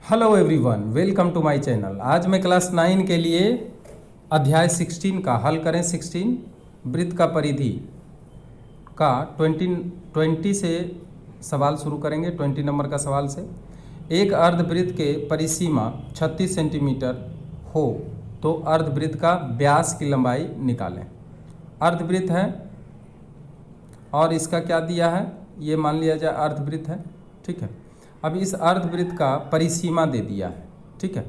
Hello everyone, welcome to my channel. आज मैं class 9 के लिए अध्याय 16 का हल करें। 16 वृत्त का परिधि का 20 से सवाल शुरू करेंगे। 20 नंबर का सवाल से, एक अर्धवृत्त के परिसीमा 36 सेंटीमीटर हो तो अर्धवृत्त का व्यास की लंबाई निकालें। अर्धवृत्त है और इसका क्या दिया है, ये मान लिया जाए अर्धवृत्त है, ठीक है। अब इस अर्धवृत्त का परिसीमा दे दिया है, ठीक है।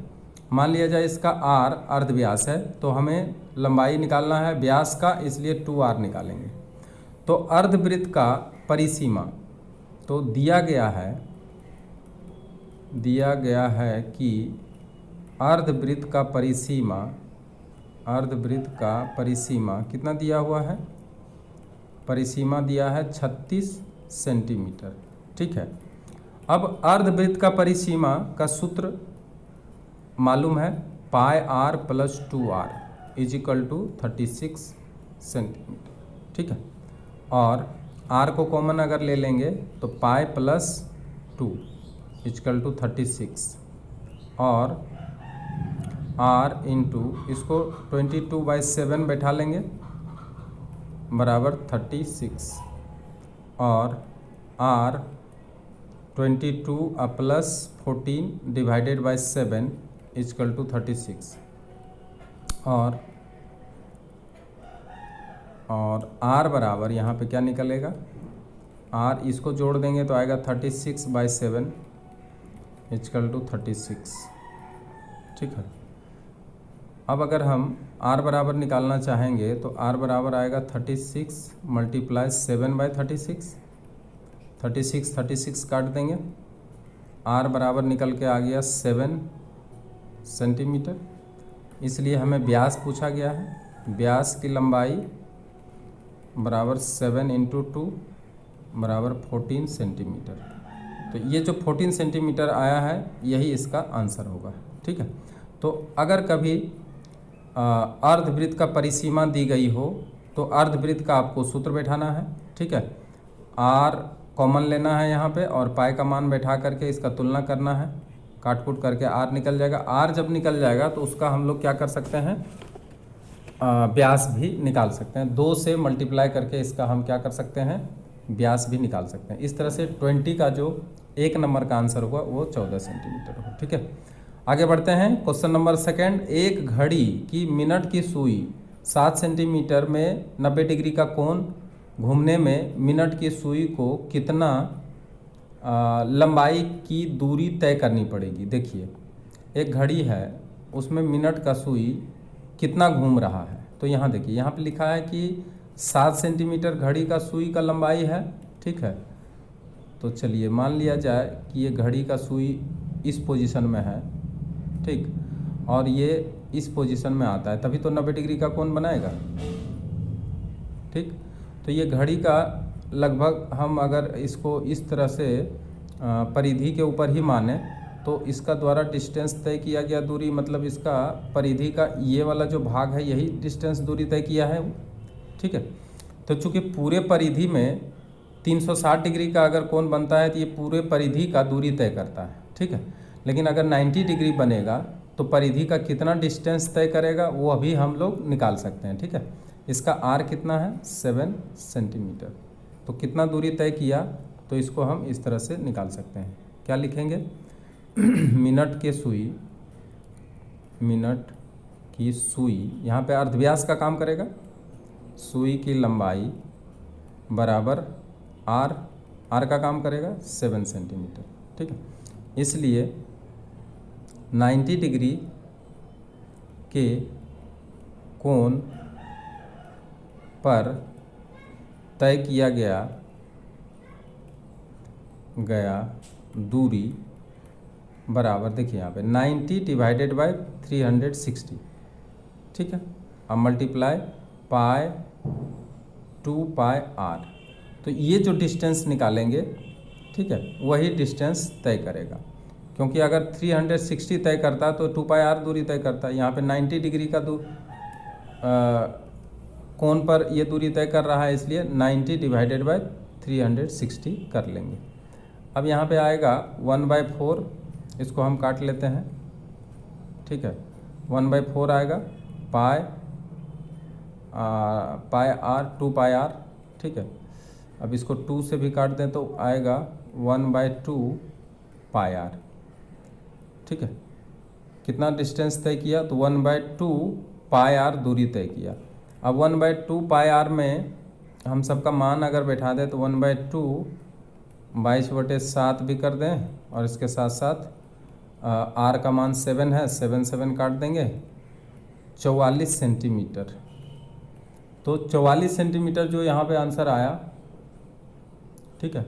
मान लिया जाए इसका r अर्धव्यास है, तो हमें लंबाई निकालना है व्यास का, इसलिए 2r निकालेंगे। तो अर्धवृत्त का परिसीमा तो दिया गया है कि अर्धवृत्त का परिसीमा कितना दिया हुआ है, परिसीमा दिया है 36 सेंटीमीटर, ठीक है। अब अर्धवृत्त का परिसीमा का सूत्र मालूम है, pi r plus 2r is equal to 36 centimetre, ठीक है। और r को कॉमन अगर ले लेंगे तो पाई प्लस 2 इजकल टू 36 और r इंटू इसको 22/7 बैठा लेंगे बराबर 36 और r 22 plus 14 divided by 7 is equal to 36 और r बराबर यहाँ पे क्या निकलेगा, r इसको जोड़ देंगे तो आएगा 36/7 इजकल टू 36, ठीक है। अब अगर हम r बराबर निकालना चाहेंगे तो r बराबर आएगा 36 मल्टीप्लाई 7/36, 36 काट देंगे, r बराबर निकल के आ गया 7 सेंटीमीटर। इसलिए हमें व्यास पूछा गया है, व्यास की लंबाई बराबर 7 इंटू 2 बराबर 14 सेंटीमीटर। तो ये जो 14 सेंटीमीटर आया है यही इसका आंसर होगा, ठीक है। तो अगर कभी अर्धवृत्त का परिसीमा दी गई हो तो अर्धवृत्त का आपको सूत्र बैठाना है, ठीक है। r कॉमन लेना है यहाँ पे और पाई का मान बैठा करके इसका तुलना करना है, काट कूट करके r निकल जाएगा। r जब निकल जाएगा तो उसका हम लोग क्या कर सकते हैं, व्यास भी निकाल सकते हैं। 2 से मल्टीप्लाई करके इसका हम क्या कर सकते हैं, व्यास भी निकाल सकते हैं। इस तरह से 20 का जो 1 नंबर का आंसर होगा वो 14 सेंटीमीटर होगा, ठीक है। आगे बढ़ते हैं। क्वेश्चन नंबर 2, एक घड़ी की मिनट की सुई 7 सेंटीमीटर में 90 डिग्री का कोण घूमने में मिनट की सुई को कितना लंबाई की दूरी तय करनी पड़ेगी। देखिए एक घड़ी है, उसमें मिनट का सुई कितना घूम रहा है, तो यहाँ देखिए यहाँ पे लिखा है कि 7 सेंटीमीटर घड़ी का सुई का लंबाई है, ठीक है। तो चलिए मान लिया जाए कि ये घड़ी का सुई इस पोजीशन में है, ठीक, और ये इस पोजीशन में आता है, तभी तो 90 डिग्री का कोण बनाएगा, ठीक। तो ये घड़ी का लगभग हम अगर इसको इस तरह से परिधि के ऊपर ही माने तो इसका द्वारा डिस्टेंस तय किया गया दूरी, मतलब इसका परिधि का ये वाला जो भाग है यही डिस्टेंस दूरी तय किया है, ठीक है। तो चूँकि पूरे परिधि में 360 डिग्री का अगर कोण बनता है तो ये पूरे परिधि का दूरी तय करता है, ठीक है। लेकिन अगर 90 डिग्री बनेगा तो परिधि का कितना डिस्टेंस तय करेगा वो अभी हम लोग निकाल सकते हैं, ठीक है। इसका r कितना है, 7 सेंटीमीटर। तो कितना दूरी तय किया तो इसको हम इस तरह से निकाल सकते हैं। क्या लिखेंगे मिनट की सुई यहाँ पे अर्धव्यास का काम करेगा, सुई की लंबाई बराबर r का काम करेगा 7 सेंटीमीटर, ठीक है। इसलिए 90 डिग्री के कोण पर तय किया गया दूरी बराबर, देखिए यहाँ पे 90 डिवाइडेड बाय 360, ठीक है। अब मल्टीप्लाई पाई 2 पाई r, तो ये जो डिस्टेंस निकालेंगे, ठीक है, वही डिस्टेंस तय करेगा। क्योंकि अगर 360 तय करता तो 2 पाई r दूरी तय करता, यहाँ पे 90 डिग्री का कोण पर ये दूरी तय कर रहा है, इसलिए 90 डिवाइडेड बाय 360 कर लेंगे। अब यहाँ पे आएगा 1/4 इसको हम काट लेते हैं, ठीक है। 1/4 आएगा, पाई आर, 2 पाई आर, ठीक है। अब इसको 2 से भी काट दें तो आएगा 1/2 पाई आर, ठीक है। कितना डिस्टेंस तय किया, तो 1/2 पाई आर दूरी तय किया। अब 1/2 पाई आर में हम सबका मान अगर बैठा दें तो 1/2 22/7 भी कर दें, और इसके साथ साथ आर का मान 7 है, 7 काट देंगे, 44 सेंटीमीटर। तो 44 सेंटीमीटर जो यहाँ पे आंसर आया, ठीक है,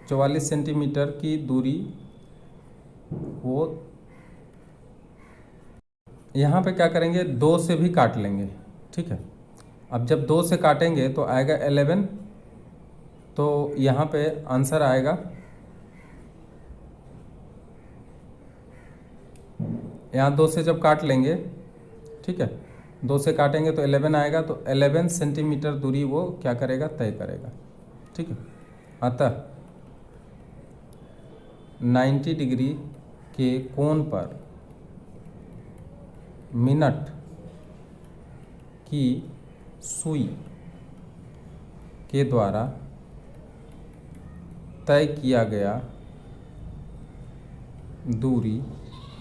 44 सेंटीमीटर की दूरी वो यहाँ पे क्या करेंगे, 2 से भी काट लेंगे, ठीक है। अब जब 2 से काटेंगे तो आएगा 11, तो यहाँ पे आंसर आएगा, यहाँ 2 से जब काट लेंगे, ठीक है, 2 से काटेंगे तो 11 आएगा, तो 11 सेंटीमीटर दूरी वो क्या करेगा, तय करेगा, ठीक है। अतः 90 डिग्री के कोण पर मिनट की सुई के द्वारा तय किया गया दूरी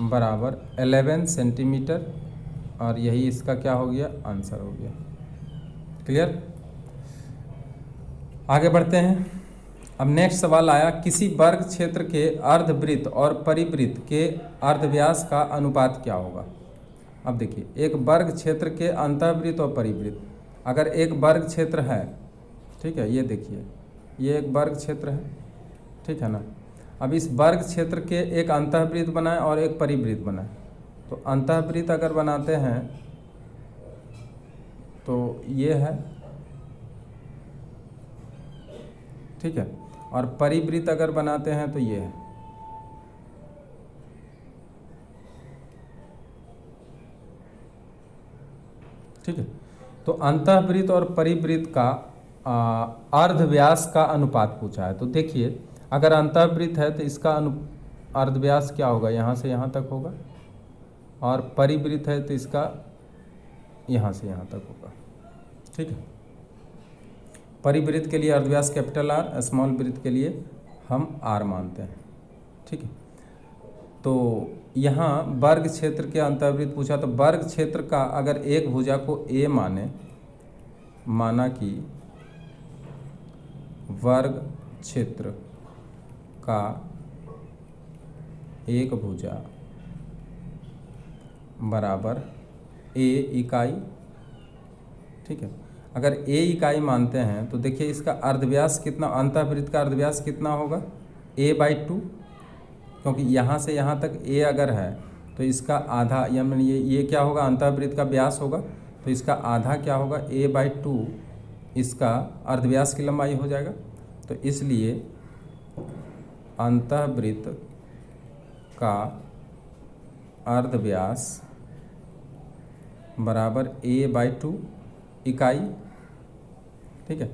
बराबर 11 सेंटीमीटर, और यही इसका क्या हो गया, आंसर हो गया। क्लियर। आगे बढ़ते हैं। अब नेक्स्ट सवाल आया, किसी वर्ग क्षेत्र के अर्धवृत्त और परिवृत्त के अर्धव्यास का अनुपात क्या होगा। अब देखिए, एक वर्ग क्षेत्र के अंतःवृत्त और परिवृत्त, अगर एक वर्ग क्षेत्र है, ठीक है, ये देखिए, ये एक वर्ग क्षेत्र है, ठीक है ना। अब इस वर्ग क्षेत्र के एक अंतःवृत्त बनाए और एक परिवृत्त बनाए, तो अंतःवृत्त अगर बनाते हैं तो ये है, ठीक है, और परिवृत्त अगर बनाते हैं तो ये है, ठीक है। तो अंतःवृत्त और परिवृत्त का अर्धव्यास का अनुपात पूछा है। तो देखिए, अगर अंतःवृत्त है तो इसका अर्धव्यास क्या होगा, यहाँ से यहाँ तक होगा, और परिवृत्त है तो इसका यहाँ से यहाँ तक होगा, ठीक है। परिवृत्त के लिए अर्धव्यास कैपिटल आर, स्मॉल वृत्त के लिए हम आर मानते हैं, ठीक है। तो यहाँ वर्ग क्षेत्र के अंतःवृत्त पूछा, तो वर्ग क्षेत्र का अगर एक भुजा को ए माना कि वर्ग क्षेत्र का एक भुजा बराबर ए इकाई, ठीक है। अगर ए इकाई मानते हैं तो देखिए इसका अर्धव्यास कितना, अंतःवृत्त का अर्धव्यास कितना होगा, a/2, क्योंकि यहाँ से यहाँ तक ए अगर है तो इसका आधा, यानी ये क्या होगा, अंतःवृत्त का व्यास होगा, तो इसका आधा क्या होगा, a/2 इसका अर्धव्यास की लंबाई हो जाएगा। तो इसलिए अंतःवृत्त का अर्धव्यास बराबर a/2 इकाई, ठीक है।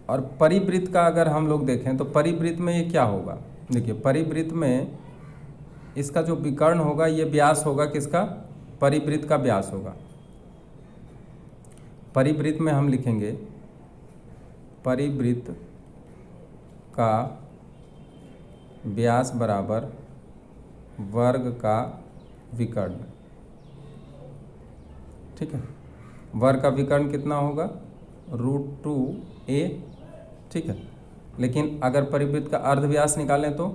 और परिवृत्त का अगर हम लोग देखें तो परिवृत्त में ये क्या होगा, देखिए परिवृत्त में इसका जो विकर्ण होगा ये व्यास होगा, किसका, परिवृत्त का व्यास होगा। परिवृत्त में हम लिखेंगे परिवृत्त का व्यास बराबर वर्ग का विकर्ण, ठीक है। वर्ग का विकर्ण कितना होगा, √2a, ठीक है। लेकिन अगर परिवृत्त का अर्धव्यास निकालें तो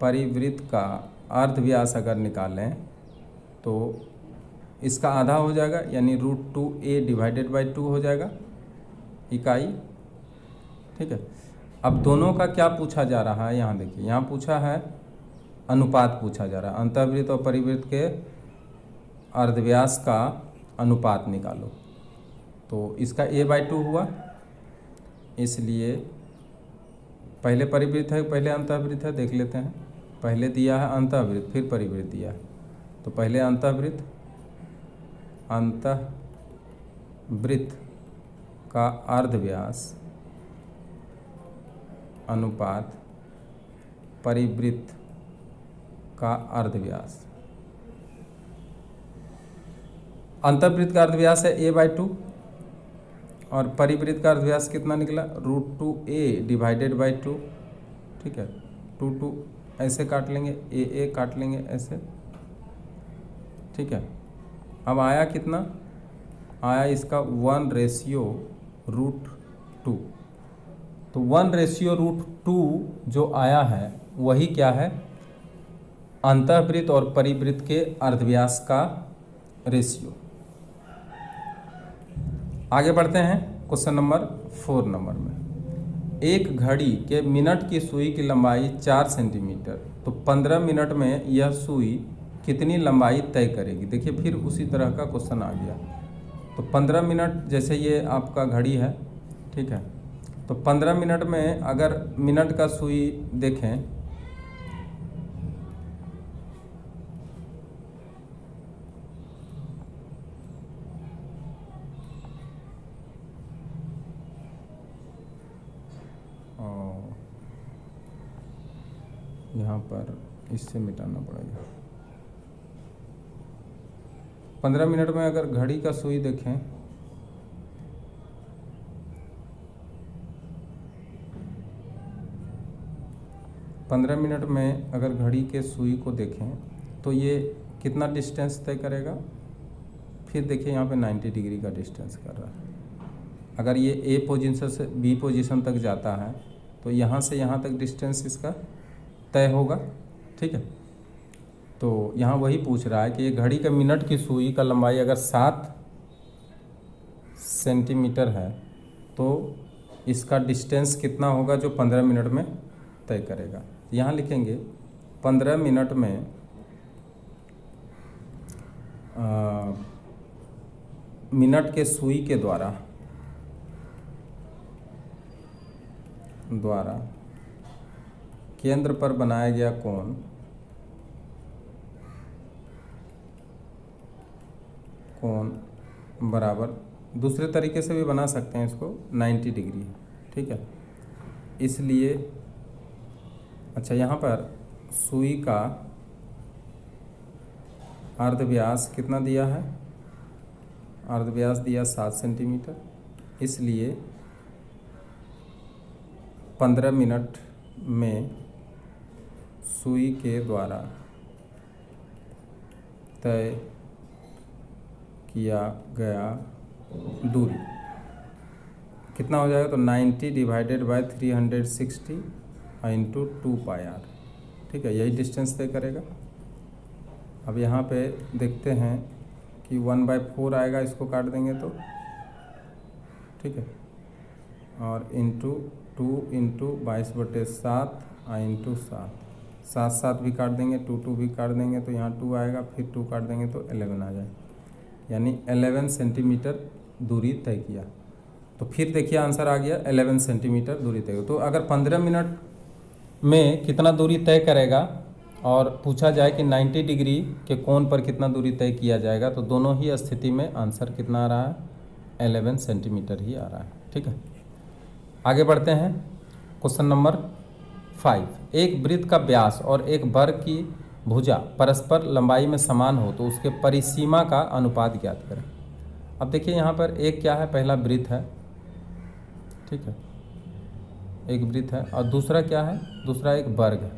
परिवृत्त का अर्धव्यास अगर निकालें तो इसका आधा हो जाएगा, यानी √2a/2 हो जाएगा इकाई, ठीक है। अब दोनों का क्या पूछा जा रहा है, यहाँ देखिए, यहाँ पूछा है अनुपात पूछा जा रहा है, अंतःवृत्त और परिवृत्त के अर्धव्यास का अनुपात निकालो। तो इसका a/2 हुआ, इसलिए पहले परिवृत्त है पहले अंतःवृत्त है, देख लेते हैं। पहले दिया है अंतःवृत्त फिर परिवृत्त दिया है, तो पहले अंतःवृत्त का अर्धव्यास अनुपात परिवृत्त का अर्धव्यास। अंतर्वृत्त का अर्धव्यास है a/2 और परिवृत्त का अर्धव्यास कितना निकला, √2a डिवाइडेड बाई 2। ठीक है, 2 ऐसे काट लेंगे, a काट लेंगे ऐसे। ठीक है, अब आया कितना, आया इसका 1/√2। तो 1/√2 जो आया है वही क्या है, अंतःवृत्त और परिवृत्त के अर्धव्यास का रेशियो। आगे बढ़ते हैं क्वेश्चन नंबर 4 नंबर में। एक घड़ी के मिनट की सुई की लंबाई 4 सेंटीमीटर, तो 15 मिनट में यह सुई कितनी लंबाई तय करेगी। देखिए फिर उसी तरह का क्वेश्चन आ गया। तो 15 मिनट, जैसे ये आपका घड़ी है, ठीक है, तो 15 मिनट में अगर मिनट का सुई देखें यहाँ पर इससे मिटाना पड़ेगा। 15 मिनट में अगर घड़ी का सुई देखें, पंद्रह मिनट में अगर घड़ी के सुई को देखें तो ये कितना डिस्टेंस तय करेगा। फिर देखिए यहाँ पे 90 डिग्री का डिस्टेंस कर रहा है। अगर ये ए पोजीशन से बी पोजीशन तक जाता है तो यहाँ से यहाँ तक डिस्टेंस इसका तय होगा। ठीक है, तो यहाँ वही पूछ रहा है कि ये घड़ी के मिनट की सुई का लंबाई अगर 7 सेंटीमीटर है तो इसका डिस्टेंस कितना होगा जो 15 मिनट में तय करेगा। यहाँ लिखेंगे 15 मिनट में मिनट के सुई के द्वारा केंद्र पर बनाया गया कोण बराबर, दूसरे तरीके से भी बना सकते हैं इसको, 90 डिग्री है। ठीक है, इसलिए अच्छा यहाँ पर सुई का अर्धव्यास कितना दिया है, अर्धव्यास दिया 7 सेंटीमीटर, इसलिए 15 मिनट में सुई के द्वारा तय किया गया दूरी कितना हो जाएगा, तो 90 डिवाइडेड बाय 360 इंटू 2πr। ठीक है, यही डिस्टेंस तय करेगा। अब यहाँ पे देखते हैं कि 1/4 आएगा, इसको काट देंगे तो ठीक है, और इंटू 2 इंटू 22/7 इंटू 7 7 भी काट देंगे, 2 भी काट देंगे तो यहाँ 2 आएगा, फिर 2 काट देंगे तो 11 आ जाए, यानी 11 सेंटीमीटर दूरी तय किया। तो फिर देखिए आंसर आ गया 11 सेंटीमीटर दूरी तय। तो अगर 15 मिनट में कितना दूरी तय करेगा और पूछा जाए कि 90 डिग्री के कोण पर कितना दूरी तय किया जाएगा, तो दोनों ही स्थिति में आंसर कितना आ रहा है, 11 सेंटीमीटर ही आ रहा है। ठीक है, आगे बढ़ते हैं क्वेश्चन नंबर 5। एक वृत्त का व्यास और एक वर्ग की भुजा परस्पर लंबाई में समान हो तो उसके परिसीमा का अनुपात ज्ञात करें। अब देखिए यहाँ पर एक क्या है, पहला वृत्त है, ठीक है, एक वृत्त है, और दूसरा क्या है, दूसरा एक वर्ग है,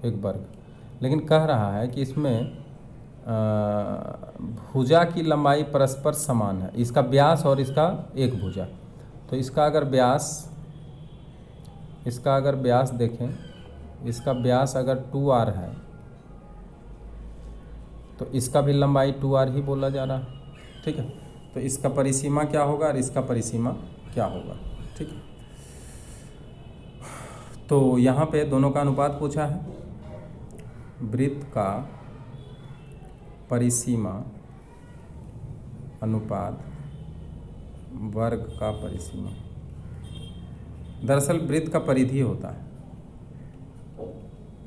एक वर्ग। लेकिन कह रहा है कि इसमें भुजा की लंबाई परस्पर समान है, इसका व्यास और इसका एक भुजा। तो इसका अगर व्यास देखें, इसका व्यास अगर 2r है तो इसका भी लंबाई 2r ही बोला जा रहा है। ठीक है, तो इसका परिसीमा क्या होगा और इसका परिसीमा क्या होगा। ठीक है, तो यहाँ पे दोनों का अनुपात पूछा है, वृत्त का परिसीमा अनुपात वर्ग का परिसीमा। दरअसल वृत्त का परिधि होता है,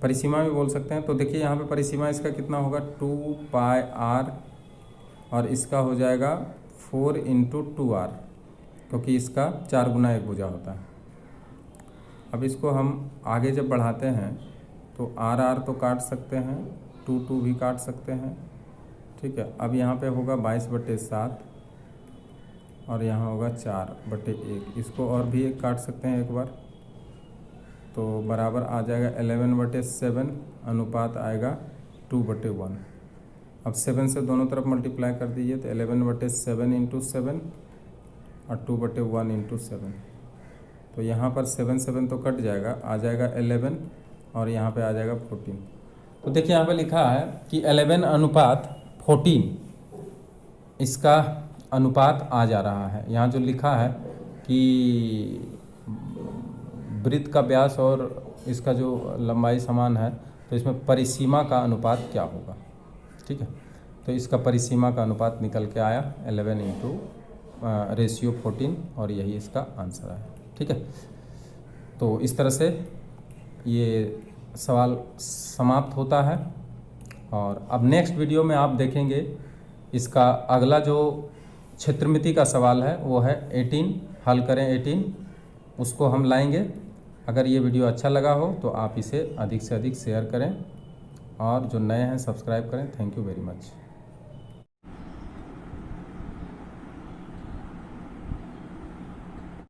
परिसीमा भी बोल सकते हैं। तो देखिए यहाँ पे परिसीमा इसका कितना होगा, 2πr, और इसका हो जाएगा 4 इंटू 2r, क्योंकि इसका 4 गुना एक भुजा होता है। अब इसको हम आगे जब बढ़ाते हैं तो आर आर तो काट सकते हैं, टू टू भी काट सकते हैं, ठीक है। अब यहाँ पे होगा 22/7 और यहाँ होगा 4/1। इसको और भी एक काट सकते हैं एक बार, तो बराबर आ जाएगा 11/7 अनुपात आएगा 2/1। अब 7 से दोनों तरफ मल्टीप्लाई कर दीजिए तो 11/7 × 7 और 2/1 × 7। तो यहाँ पर 7 तो कट जाएगा, आ जाएगा 11 और यहाँ पे आ जाएगा 14। तो देखिए यहाँ पे लिखा है कि 11/14 इसका अनुपात आ जा रहा है। यहाँ जो लिखा है कि वृत्त का व्यास और इसका जो लंबाई समान है तो इसमें परिसीमा का अनुपात क्या होगा, ठीक है। तो इसका परिसीमा का अनुपात निकल के आया 11 × रेशियो 14 और यही इसका आंसर है, ठीक है। तो इस तरह से ये सवाल समाप्त होता है और अब नेक्स्ट वीडियो में आप देखेंगे इसका अगला जो क्षेत्रमिति का सवाल है वो है 18, हल करें 18, उसको हम लाएंगे। अगर ये वीडियो अच्छा लगा हो तो आप इसे अधिक से अधिक शेयर करें और जो नए हैं सब्सक्राइब करें। Thank you very much.